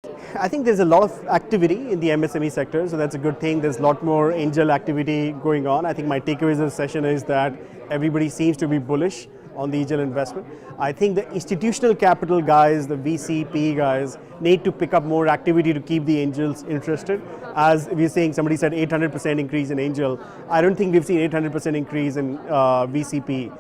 I think there's a lot of activity in the MSME sector, so that's a good thing. There's a lot more angel activity going on. I think my takeaways of the session is that everybody seems to be bullish on the angel investment. I think the institutional capital guys, the VC, guys, need to pick up more activity to keep the angels interested. As we're saying, somebody said 800% increase in angel. I don't think we've seen 800% increase in VCP.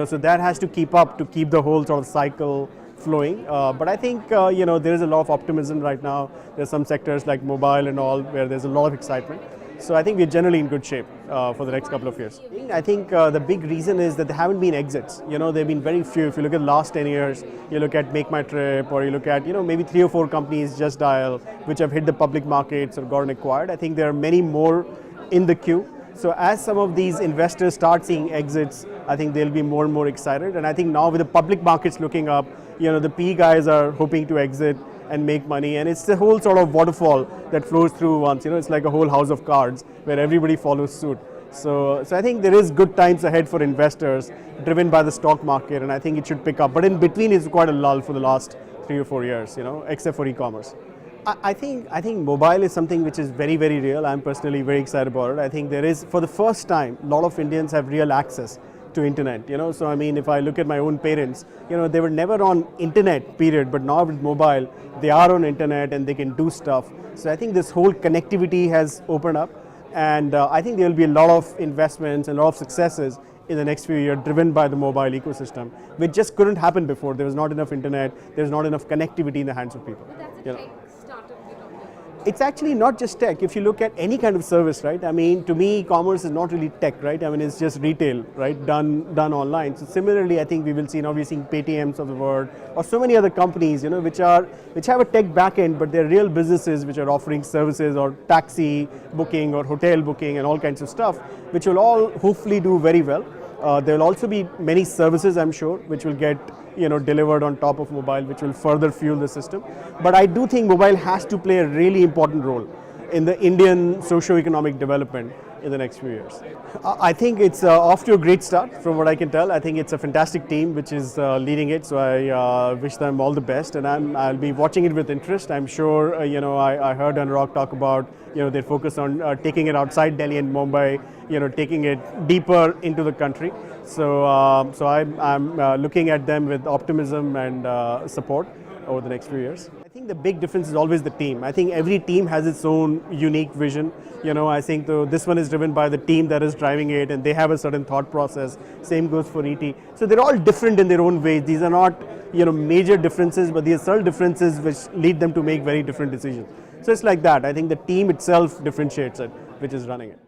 So that has to keep up to keep the whole sort of cycle flowing. But I think there is a lot of optimism right now. There's some sectors like mobile and all where there's a lot of excitement. So I think we're generally in good shape for the next couple of years. I think the big reason is that there haven't been exits. There have been very few. If you look at the last 10 years, you look at Make My Trip, or you look at maybe 3 or 4 companies, Just Dial, which have hit the public markets or gotten acquired. I think there are many more in the queue. So as some of these investors start seeing exits, I think they'll be more and more excited. And I think now with the public markets looking up, the PE guys are hoping to exit and make money, and it's the whole sort of waterfall that flows through once. It's like a whole house of cards where everybody follows suit. So I think there is good times ahead for investors driven by the stock market, and I think it should pick up. But in between, it's quite a lull for the last 3 or 4 years, except for e-commerce. I think mobile is something which is very, very real. I'm personally very excited about it. I think there is, for the first time, a lot of Indians have real access to internet. So I mean, if I look at my own parents, they were never on internet, period. But now with mobile, they are on internet and they can do stuff. So I think this whole connectivity has opened up, and I think there will be a lot of investments and a lot of successes in the next few years driven by the mobile ecosystem, which just couldn't happen before. There was not enough internet. There's not enough connectivity in the hands of people. But that's a tech startup we're talking about. It's actually not just tech. If you look at any kind of service, right? I mean, to me, commerce is not really tech, right? I mean, it's just retail, right? Done online. So similarly, I think we will see now we're seeing Paytms of the world, or so many other companies, which have a tech backend, but they're real businesses which are offering services or taxi booking or hotel booking and all kinds of stuff, which will all hopefully do very well. There will also be many services, I'm sure, which will get delivered on top of mobile, which will further fuel the system. But I do think mobile has to play a really important role in the Indian socio-economic development in the next few years. I think it's off to a great start from what I can tell. I think it's a fantastic team which is leading it, so I wish them all the best, and I'll be watching it with interest. I'm sure, I heard Anurag talk about, their focus on taking it outside Delhi and Mumbai, taking it deeper into the country. So I'm looking at them with optimism and support over the next few years. I think the big difference is always the team. I think every team has its own unique vision. I think this one is driven by the team that is driving it, and they have a certain thought process. Same goes for ET. So they're all different in their own ways. These are not major differences, but these are subtle differences which lead them to make very different decisions. So it's like that. I think the team itself differentiates it, which is running it.